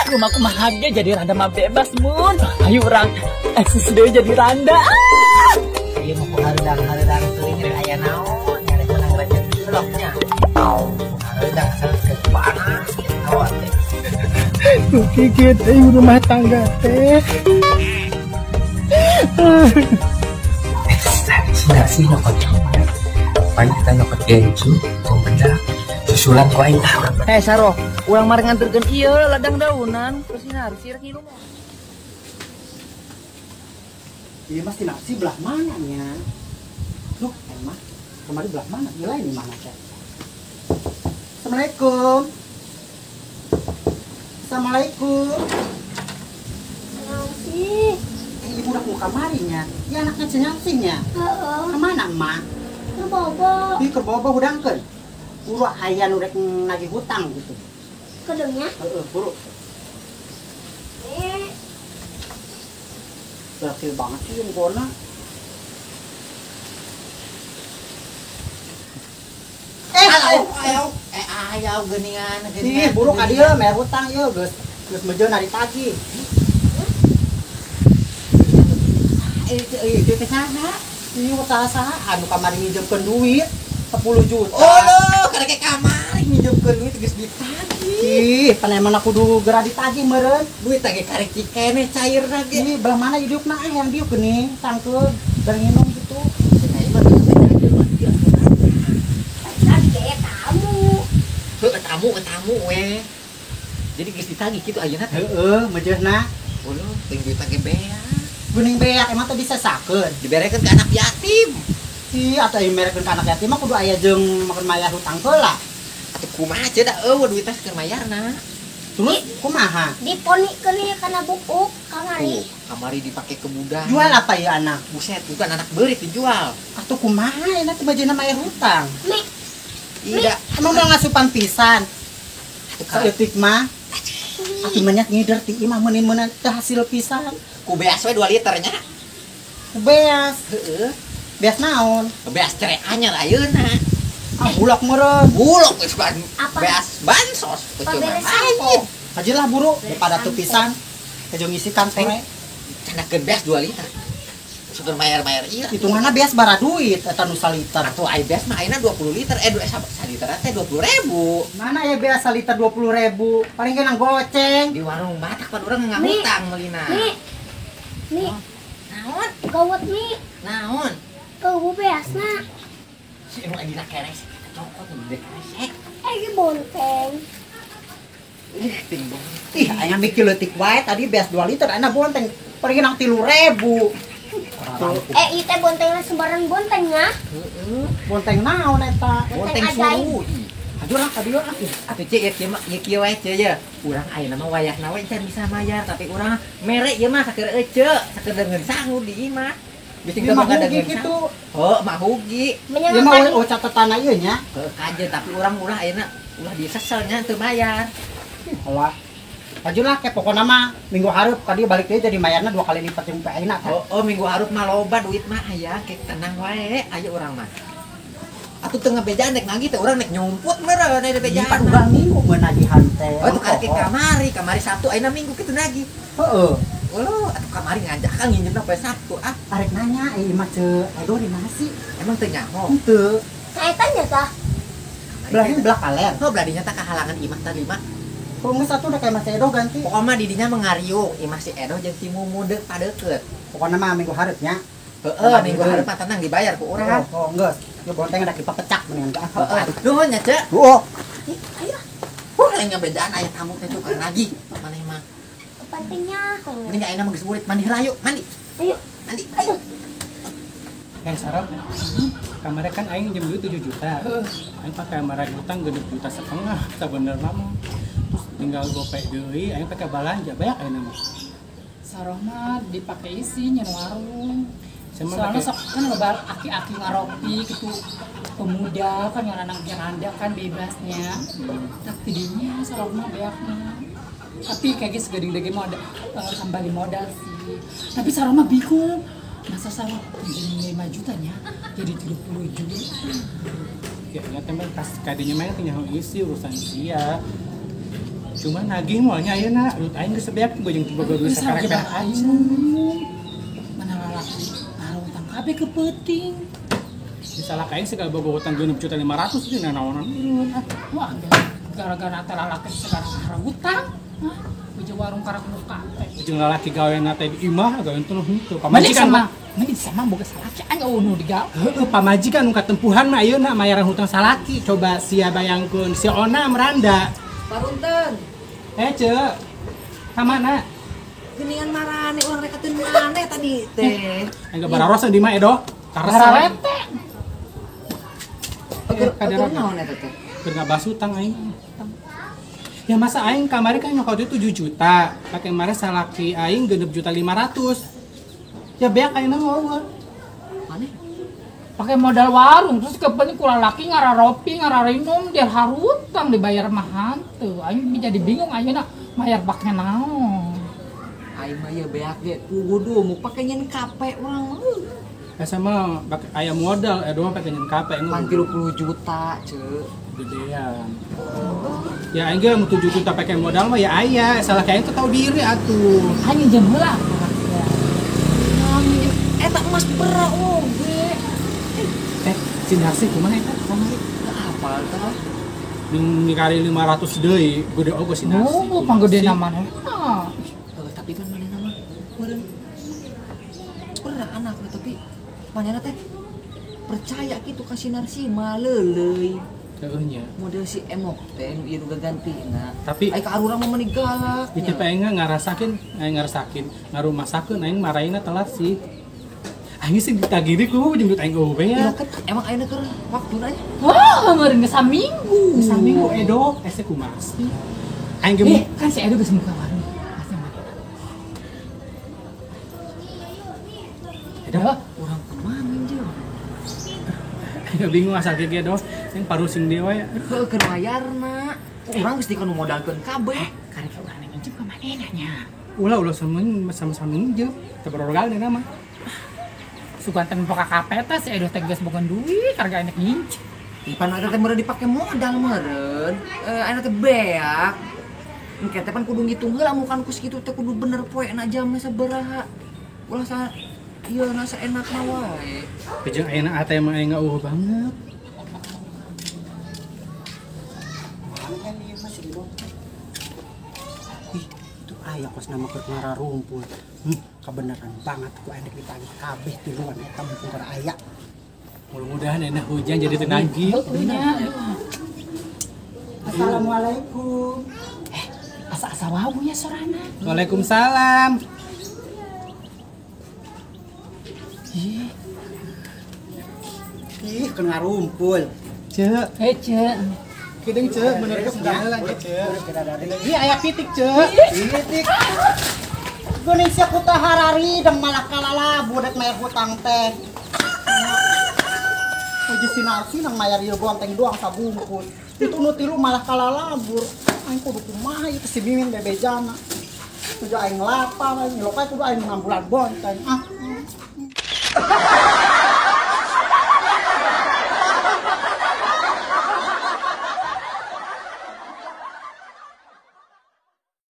rumah kumaha ge jadi randa mah bebas mun. Ayo urang eksis deui jadi randa. Ieu mah hareudang teuing rek aya naon nyari menang rajin celoknya. Hareudang asal panas awat teh. Kikit rumah tangga teh. Sih nyokot jaman. Paling kita nyokot gencu, benda susulan ku aing tah. Saro, urang mari nganterkeun ieu ladang daunan, terus harus sirek ieu mah. Iya mas nasi belah mananya? Loh, emang kemarin belah mana? Nilai ini mana cek? Assalamualaikum. Assalamualaikum. sih? Ibu udah mau kamarinya. Ya anaknya cenyaksinya. Kemana emak? Ke bobo. Di ke bobo hudangkeun. Buru aya nu rek nagih hutang gitu. Kedengnya? Buru. Berhasil banget sih yang gona. Ayo geuningan. Ih, buru ka dieu mere hutang ieu geus mejeun ari tagih. Itu teh saha? Ieu usaha anu kamari minjemkeun duit 10 juta. Oh, karek kamar minjemkeun duit geus ditagih. Ih, pan emang aku kudu geura ditagih meureun. Duit teh karek cikene cairna ge. Ini belah mana hidupna yang diuk geuning sangkeun bareng minum gitu. Cenah ieu mah teu tamu we. Jadi geus ditagih kitu ayeuna teh. Heeh, mejeuna. Uluh, teuing duit ge bea. Geuning beak emang teh disesakeun. Diberekeun ke anak yatim. Si atuh ieu merekeun ka anak yatim mah kudu aya jeung makan mayar hutang heula. Atuh kumaha cenah eueuh duit teh keur mayarna. Terus kumaha? Diponikeun ieu kana bukuk kamari. Kamari dipake ke budak. Jual apa ya anak? Buset, bukan anak beurit dijual. Atuh kumaha enak teh bajeuna mayar hutang. Mi, Tidak. Emang mau ngasupan pisan. Ka Saeutik mah. Atuh banyak ngider ti imah meunin-meunan teh hasil pisan. ku beas we 2 liter nya. Beas. Heeh. Beas naon? Beas cere anyar ayeuna. Ah bulak meureun. Bulog geus ban. Apa? Beas bansos. Teu cuma Paberes main. Hajilah buru daripada tuh pisan. Kejo ngisi kantong. Cenah keur beas 2 liter. Sudah mayar-mayar ieu. Hitunganna beas bara duit eta nu saliter. Atuh ai beas mah ayeuna 20 liter. Saliter teh 20.000. Mana ya beas saliter 20.000? Paling ge nang goceng. Di warung Batak pan urang ngahutang meulina. Mi, Naon? gawat mi, Naon? keubu beasna. Si emang dina keres cokot gede kresek. Egi bonteng. Timbang. Ih, aya mikir leutik wae tadi beas 2 liter, ana bonteng paling ge nang 3.000. Ieu teh bontengna sembarang bontengnya. Heeh. Bonteng naon eta? Bonteng ajaib. suruh. Aduh lah ka dieu ah. Atuh cek ya kieu mah ieu kieu we ceu ya. Urang ayeuna mah wayahna we can bisa mayar tapi urang mere ieu mah saker ece, saker deungeun sangu di imah. Bising Ieu teu mah mangga hugi deungeun kitu. Oh, mah hugi. Ieu mah we catetana ieu nya. Heuh kaje tapi urang ulah ayeuna ulah disesel nya teu bayar. Hawa. Ajulah ke pokona mah minggu hareup ka dieu balik deui jadi mayarna 2 kali lipat jeung ayeuna. Oh, minggu hareup mah loba duit mah aya kek tenang wae aya urang mah. Atuh teu ngabejaan dek nagih teh urang nek nyumput meureun aya bejaan. Pan udah minggu menagihan teh. Oh, tuh karek kamari Sabtu ayeuna Minggu kitu nagih. Heeh. Oh, atuh kamari ngajak kan nginjemna poe Sabtu ah. Arek nanya imah ceu edo di mana sih? Emang teu nyaho. Henteu. Kaetannya tah. Belahnya belah kalen. Oh, beladinya tak kahalangan imah tadi mah. Kalau nggak satu udah kayak Mas Edo ganti. Pokoknya di dinya mengariung imah si Edo jeung si Mumu deuk padeukeut. Pokoknya mah minggu harapnya. Heeh, minggu hareup mah tenang dibayar ku urang. Oh enggak. Ya bonteng ada kipa pecak mendingan ka. Heeh. Nuhun nya, Cek. Oh. Ayo. Lain ngabejaan aya tamu teh tukar lagi. Maneh mah. Pentingnya. Mending ayeuna mah geus murid mandi heula yuk, mandi. Ayo. Mandi. Ayo. Sarap. Kamari kan aing jam duit 7 juta. Aing pakai kamar utang 2,5 juta sebenarnya mah. Terus tinggal gopay deui, aing pakai balanja banyak ayeuna mah. Saroh mah dipake isi nyen warung. Soalnya Soalnya sok kan lebar aki-aki ngaropi gitu pemuda kan yang anak jaranda kan bebasnya. Tak tidinya saroh mah beakna. Tapi kayak gitu segede-gede mau ada kembali modal sih. Tapi saroh mah bingung. Masa saroh pinjem 5 jutanya jadi 30 juta. Ya teman kas kadinya mah tinggal isi urusan sia. Cuma nagih moalnya ayeuna lut aing geus beak beujeung tiba gaduh sakarek aja. Mana lalaki naruh utang kabeh ke penting. Misalnya kain segala bogo hutang 6.500.000 itu naonan urun. Wah, gara-gara teh lalaki sekarang naruh utang. Hah? Bejo warung karak muka teh. Jeung lalaki gaweana teh di imah gawean teh henteu. Mending sama boga salaki aing nu digawe. Heeh, pamajikan nu katempuhan mah ayeuna mayaran hutang salaki. Coba sia bayangkeun si Ona meranda. Parunten. Ceu. Ka mana? Geningan marane urang rek kateun maneh tadi teh. Enggak bararos di mah edo. Kararete. Agar naon eta teh? Keur ngabas hutang aing. Ya masa aing kamari kan nyokot itu 7 juta. Pakai mare salaki aing 6.500.000. Ya beak ayeuna ngeuweul. Maneh Pakai modal warung terus kepenting kula laki ngararopi ngararinum dia harutang dibayar mah hanteu. Aing jadi bingung ayeuna mayar baknya naon. aing mah ye beak ge kudu mu pake nyen kape urang mah. Sama aya modal doang pakai nyen kape Pan 30 juta, ceu. gedean. Ya aing ge 7 juta pakai modal mah ya aya, salah kayak itu tahu diri atuh. Hanya jam heula. Eta emas berat oge. Sinarsi kumaha eta kamari? Apal teh? Ning kali 500 deui, gede oge sinarsi. Oh, panggedena maneh. Tapi kan manehna mah meureun. Berat anak tapi manehna teh percaya gitu ka Sinarsi mah leuleuy. Heeh nya. Model si Emok teh nu ieu gantina. Tapi ai ka arurang mah meuni galak. itu aing ngarasakeun ngarumasakeun aing maraina telat sih. Aing sih ditagih ku jeung aing eueuh ya. Emang ayeuna keur waktuna nya. Wah, meureun geus saminggu. Saminggu edo ese kumaha sih? Aing ge Kan si Edo geus muka warung. Pasti mah. edo Urang kumaha minjeu. aing bingung asal ge edo yang parusing deui we. Heuh keur bayarna. Urang geus dikanu modalkeun kabeh. Karek urang nginjem ka manehna nya. Ulah sama-sama minjem. Teu berogal nama. Sugan teh muka kape teh si Edo teh geus bogan duit karga enek nginjem. Pan eta teh meureun dipake modal meureun. Ayeuna teh beak. Engke teh pan kudu ngitung heula mukan kus kitu teh kudu bener poena jamna sabaraha. Ulah sa ieu na saenakna wae. Jeung ayeuna ate mah aing eueuh banget. Ih, itu aya kos nama keur ngararumpul. Kebenaran banget ku endek ditagih kabeh tiluan eta mumpung keur aya. Mudah-mudahan enak hujan jadi tenagi. Assalamualaikum. Asa-asa wau nya sorana. Waalaikumsalam. Ih, keur ngarumpul. Cek, Cek. kideung cek bener geus heula cek. Ieu aya pitik cek. Pitik. Geuning sia ku harari dan malah kalalabu dek mayar hutang teh. Puji Sinarsi nang mayar ieu bonteng doang sabungkus. Itu nu tilu malah kalalabur. Aing kudu kumaha ieu si Mimin bebejana. Kudu aing lapar, aing lokay kudu aing 6 bulan bonteng.